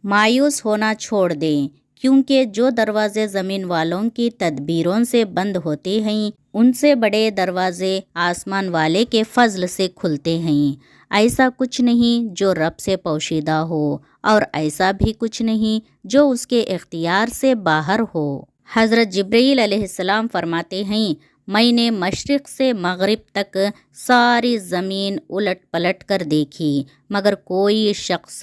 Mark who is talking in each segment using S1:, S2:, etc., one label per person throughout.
S1: مایوس ہونا چھوڑ دیں، کیونکہ جو دروازے زمین والوں کی تدبیروں سے بند ہوتے ہیں ان سے بڑے دروازے آسمان والے کے فضل سے کھلتے ہیں۔ ایسا کچھ نہیں جو رب سے پوشیدہ ہو، اور ایسا بھی کچھ نہیں جو اس کے اختیار سے باہر ہو۔ حضرت جبرائیل علیہ السلام فرماتے ہیں، میں نے مشرق سے مغرب تک ساری زمین الٹ پلٹ کر دیکھی، مگر کوئی شخص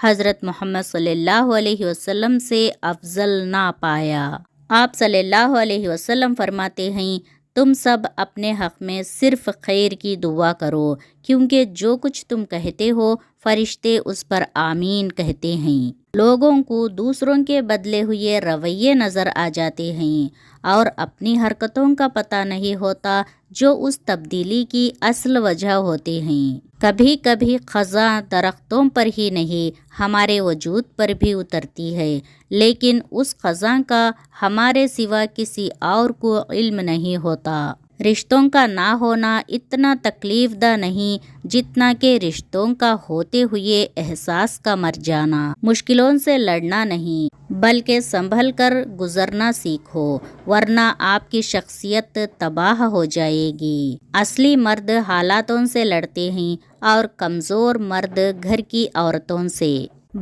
S1: حضرت محمد صلی اللہ علیہ وسلم سے افضل نہ پایا۔ آپ صلی اللہ علیہ وسلم فرماتے ہیں، تم سب اپنے حق میں صرف خیر کی دعا کرو، کیونکہ جو کچھ تم کہتے ہو فرشتے اس پر آمین کہتے ہیں۔ لوگوں کو دوسروں کے بدلے ہوئے رویے نظر آ جاتے ہیں اور اپنی حرکتوں کا پتہ نہیں ہوتا جو اس تبدیلی کی اصل وجہ ہوتے ہیں۔ کبھی کبھی خزاں درختوں پر ہی نہیں ہمارے وجود پر بھی اترتی ہے، لیکن اس خزاں کا ہمارے سوا کسی اور کو علم نہیں ہوتا۔ رشتوں کا نہ ہونا اتنا تکلیف دہ نہیں جتنا کہ رشتوں کا ہوتے ہوئے احساس کا مر جانا۔ مشکلوں سے لڑنا نہیں بلکہ سنبھل کر گزرنا سیکھو، ورنہ آپ کی شخصیت تباہ ہو جائے گی۔ اصلی مرد حالاتوں سے لڑتے ہیں اور کمزور مرد گھر کی عورتوں سے۔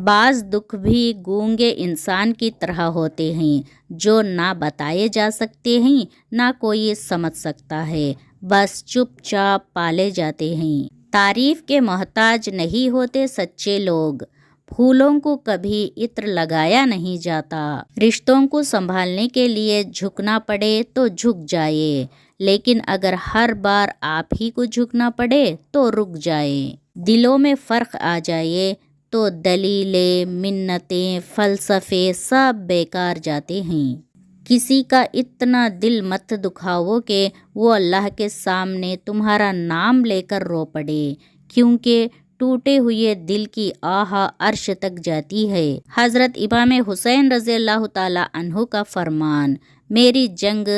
S1: بعض دکھ بھی گونگے انسان کی طرح ہوتے ہیں جو نہ بتائے جا سکتے ہیں نہ کوئی سمجھ سکتا ہے، بس چپ چاپ پالے جاتے ہیں۔ تعریف کے محتاج نہیں ہوتے سچے لوگ۔ پھولوں کو کبھی عطر لگایا نہیں جاتا۔ رشتوں کو سنبھالنے کے لیے جھکنا پڑے تو جھک جائے، لیکن اگر ہر بار آپ ہی کو جھکنا پڑے تو رک جائے۔ دلوں میں فرق آ جائے تو دلیلیں، منتیں، فلسفے سب بیکار جاتے ہیں۔ کسی کا اتنا دل مت دکھاؤ کہ وہ اللہ کے سامنے تمہارا نام لے کر رو پڑے، کیونکہ ٹوٹے ہوئے دل کی آہ عرش تک جاتی ہے۔ حضرت امام حسین رضی اللہ تعالی عنہ کا فرمان، میری جنگ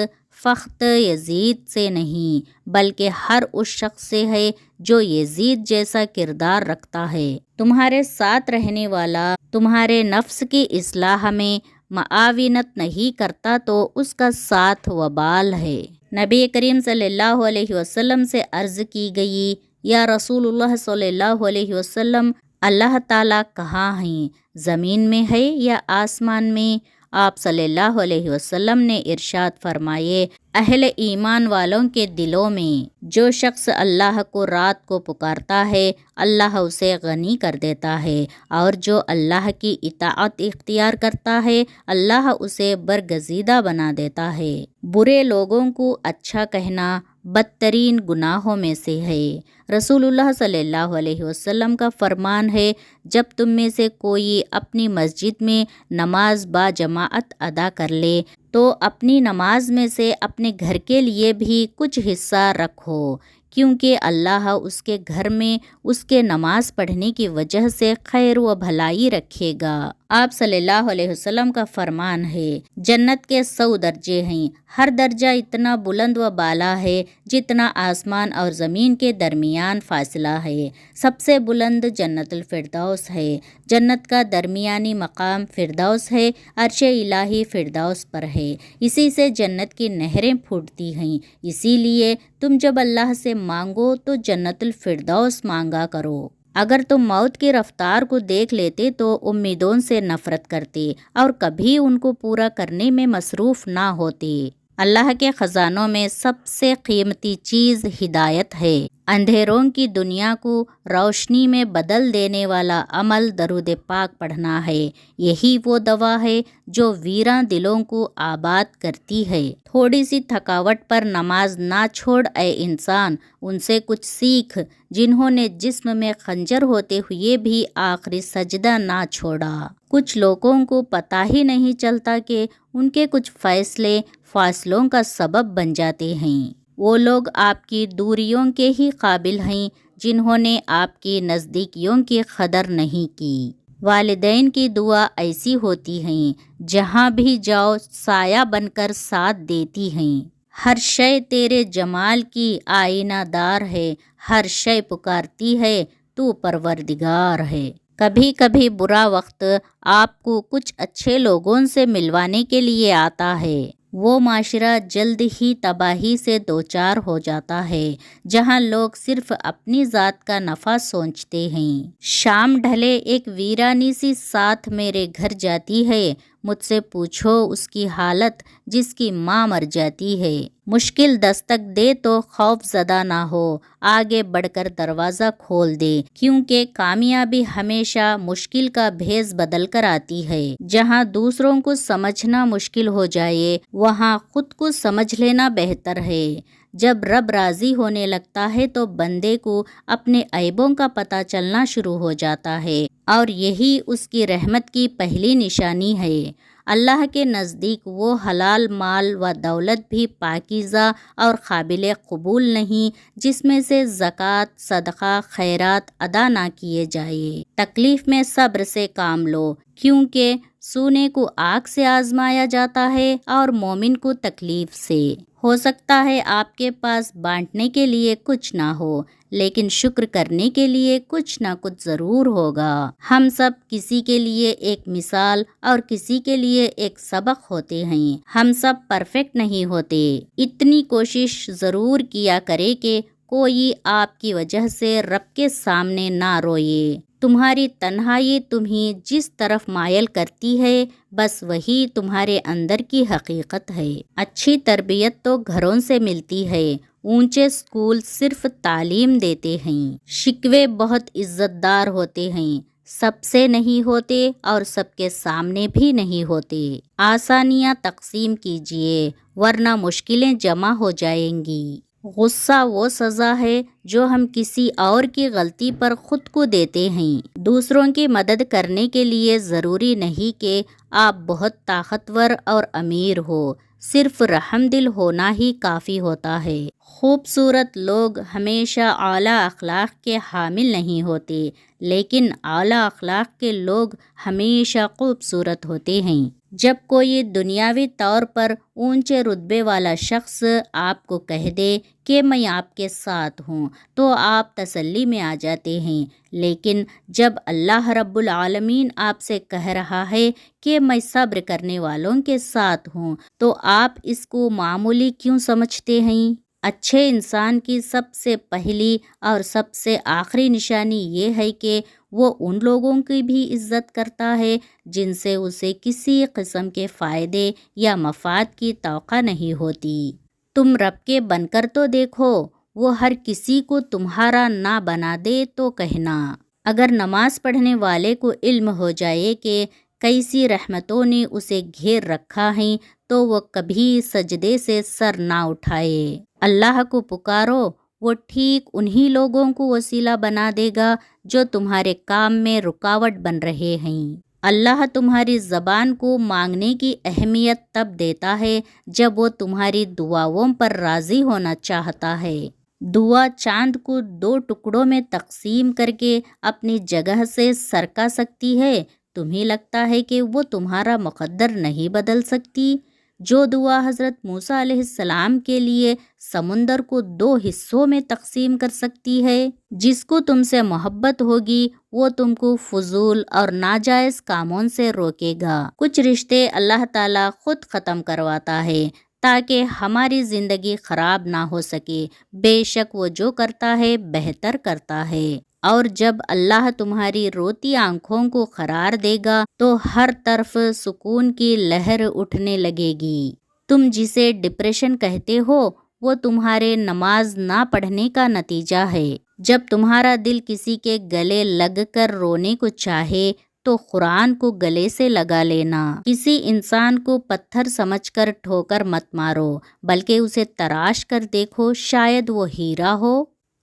S1: فقط یزید سے نہیں بلکہ ہر اس شخص سے ہے جو یزید جیسا کردار رکھتا ہے۔ تمہارے ساتھ رہنے والا تمہارے نفس کی اصلاح میں معاونت نہیں کرتا تو اس کا ساتھ وبال ہے۔ نبی کریم صلی اللہ علیہ وسلم سے عرض کی گئی، یا رسول اللہ صلی اللہ علیہ وسلم، اللہ تعالیٰ کہاں ہیں؟ زمین میں ہے یا آسمان میں؟ آپ صلی اللہ علیہ وسلم نے ارشاد فرمائے، اہل ایمان والوں کے دلوں میں۔ جو شخص اللہ کو رات کو پکارتا ہے اللہ اسے غنی کر دیتا ہے، اور جو اللہ کی اطاعت اختیار کرتا ہے اللہ اسے برگزیدہ بنا دیتا ہے۔ برے لوگوں کو اچھا کہنا بدترین گناہوں میں سے ہے۔ رسول اللہ صلی اللہ علیہ وسلم کا فرمان ہے، جب تم میں سے کوئی اپنی مسجد میں نماز با جماعت ادا کر لے تو اپنی نماز میں سے اپنے گھر کے لیے بھی کچھ حصہ رکھو، کیونکہ اللہ اس کے گھر میں اس کے نماز پڑھنے کی وجہ سے خیر و بھلائی رکھے گا۔ آپ صلی اللہ علیہ وسلم کا فرمان ہے، جنت کے 100 درجے ہیں، ہر درجہ اتنا بلند و بالا ہے جتنا آسمان اور زمین کے درمیان فاصلہ ہے۔ سب سے بلند جنت الفردوس ہے۔ جنت کا درمیانی مقام فردوس ہے، عرش الہی فردوس پر ہے، اسی سے جنت کی نہریں پھوٹتی ہیں۔ اسی لیے تم جب اللہ سے مانگو تو جنت الفردوس مانگا کرو۔ اگر تم موت کی رفتار کو دیکھ لیتے تو امیدوں سے نفرت کرتے اور کبھی ان کو پورا کرنے میں مصروف نہ ہوتے۔ اللہ کے خزانوں میں سب سے قیمتی چیز ہدایت ہے۔ اندھیروں کی دنیا کو روشنی میں بدل دینے والا عمل درود پاک پڑھنا ہے۔ یہی وہ دوا ہے جو ویراں دلوں کو آباد کرتی ہے۔ تھوڑی سی تھکاوٹ پر نماز نہ چھوڑ اے انسان، ان سے کچھ سیکھ جنہوں نے جسم میں خنجر ہوتے ہوئے بھی آخری سجدہ نہ چھوڑا۔ کچھ لوگوں کو پتہ ہی نہیں چلتا کہ ان کے کچھ فیصلے فاصلوں کا سبب بن جاتے ہیں۔ وہ لوگ آپ کی دوریوں کے ہی قابل ہیں جنہوں نے آپ کی نزدیکیوں کی قدر نہیں کی۔ والدین کی دعا ایسی ہوتی ہیں، جہاں بھی جاؤ سایہ بن کر ساتھ دیتی ہیں۔ ہر شے تیرے جمال کی آئینہ دار ہے، ہر شے پکارتی ہے تو پروردگار ہے۔ کبھی کبھی برا وقت آپ کو کچھ اچھے لوگوں سے ملوانے کے لیے آتا ہے۔ وہ معاشرہ جلد ہی تباہی سے دوچار ہو جاتا ہے جہاں لوگ صرف اپنی ذات کا نفع سوچتے ہیں۔ شام ڈھلے ایک ویرانی سی ساتھ میرے گھر جاتی ہے، مجھ سے پوچھو اس کی حالت جس کی ماں مر جاتی ہے۔ مشکل دستک دے تو خوف زدہ نہ ہو، آگے بڑھ کر دروازہ کھول دے، کیونکہ کامیابی ہمیشہ مشکل کا بھیس بدل کر آتی ہے۔ جہاں دوسروں کو سمجھنا مشکل ہو جائے وہاں خود کو سمجھ لینا بہتر ہے۔ جب رب راضی ہونے لگتا ہے تو بندے کو اپنے عیبوں کا پتہ چلنا شروع ہو جاتا ہے، اور یہی اس کی رحمت کی پہلی نشانی ہے۔ اللہ کے نزدیک وہ حلال مال و دولت بھی پاکیزہ اور قابل قبول نہیں جس میں سے زکوٰۃ، صدقہ، خیرات ادا نہ کیے جائے۔ تکلیف میں صبر سے کام لو، کیونکہ سونے کو آگ سے آزمایا جاتا ہے اور مومن کو تکلیف سے۔ ہو سکتا ہے آپ کے پاس بانٹنے کے لیے کچھ نہ ہو، لیکن شکر کرنے کے لیے کچھ نہ کچھ ضرور ہوگا۔ ہم سب کسی کے لیے ایک مثال اور کسی کے لیے ایک سبق ہوتے ہیں۔ ہم سب پرفیکٹ نہیں ہوتے۔ اتنی کوشش ضرور کیا کرے کہ کوئی آپ کی وجہ سے رب کے سامنے نہ روئے۔ تمہاری تنہائی تمہیں جس طرف مائل کرتی ہے بس وہی تمہارے اندر کی حقیقت ہے۔ اچھی تربیت تو گھروں سے ملتی ہے، اونچے اسکول صرف تعلیم دیتے ہیں۔ شکوے بہت عزت دار ہوتے ہیں، سب سے نہیں ہوتے اور سب کے سامنے بھی نہیں ہوتے۔ آسانیاں تقسیم کیجیے ورنہ مشکلیں جمع ہو جائیں گی۔ غصہ وہ سزا ہے جو ہم کسی اور کی غلطی پر خود کو دیتے ہیں۔ دوسروں کی مدد کرنے کے لیے ضروری نہیں کہ آپ بہت طاقتور اور امیر ہو، صرف رحم دل ہونا ہی کافی ہوتا ہے۔ خوبصورت لوگ ہمیشہ اعلیٰ اخلاق کے حامل نہیں ہوتے، لیکن اعلیٰ اخلاق کے لوگ ہمیشہ خوبصورت ہوتے ہیں۔ جب کوئی دنیاوی طور پر اونچے رتبے والا شخص آپ کو کہہ دے کہ میں آپ کے ساتھ ہوں تو آپ تسلی میں آ جاتے ہیں، لیکن جب اللہ رب العالمین آپ سے کہہ رہا ہے کہ میں صبر کرنے والوں کے ساتھ ہوں تو آپ اس کو معمولی کیوں سمجھتے ہیں؟ اچھے انسان کی سب سے پہلی اور سب سے آخری نشانی یہ ہے کہ وہ ان لوگوں کی بھی عزت کرتا ہے جن سے اسے کسی قسم کے فائدے یا مفاد کی توقع نہیں ہوتی۔ تم رب کے بن کر تو دیکھو، وہ ہر کسی کو تمہارا نہ بنا دے تو کہنا۔ اگر نماز پڑھنے والے کو علم ہو جائے کہ کیسی رحمتوں نے اسے گھیر رکھا ہے تو وہ کبھی سجدے سے سر نہ اٹھائے۔ اللہ کو پکارو، وہ ٹھیک انہی لوگوں کو وسیلہ بنا دے گا جو تمہارے کام میں رکاوٹ بن رہے ہیں۔ اللہ تمہاری زبان کو مانگنے کی اہمیت تب دیتا ہے جب وہ تمہاری دعاؤں پر راضی ہونا چاہتا ہے۔ دعا چاند کو 2 ٹکڑوں میں تقسیم کر کے اپنی جگہ سے سرکا سکتی ہے، تمہیں لگتا ہے کہ وہ تمہارا مقدر نہیں بدل سکتی؟ جو دعا حضرت موسیٰ علیہ السلام کے لیے سمندر کو 2 حصوں میں تقسیم کر سکتی ہے؟ جس کو تم سے محبت ہوگی وہ تم کو فضول اور ناجائز کاموں سے روکے گا۔ کچھ رشتے اللہ تعالیٰ خود ختم کرواتا ہے تاکہ ہماری زندگی خراب نہ ہو سکے۔ بے شک وہ جو کرتا ہے بہتر کرتا ہے۔ اور جب اللہ تمہاری روتی آنکھوں کو قرار دے گا تو ہر طرف سکون کی لہر اٹھنے لگے گی۔ تم جسے ڈپریشن کہتے ہو وہ تمہارے نماز نہ پڑھنے کا نتیجہ ہے۔ جب تمہارا دل کسی کے گلے لگ کر رونے کو چاہے تو قرآن کو گلے سے لگا لینا۔ کسی انسان کو پتھر سمجھ کر ٹھوکر مت مارو، بلکہ اسے تراش کر دیکھو، شاید وہ ہیرا ہو۔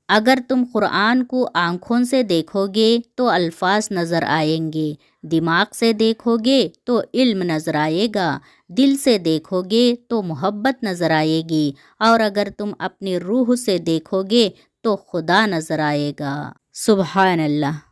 S1: اگر تم قرآن کو آنکھوں سے دیکھو گے تو الفاظ نظر آئیں گے، دماغ سے دیکھو گے تو علم نظر آئے گا، دل سے دیکھو گے تو محبت نظر آئے گی، اور اگر تم اپنی روح سے دیکھو گے تو خدا نظر آئے گا۔ سبحان اللہ۔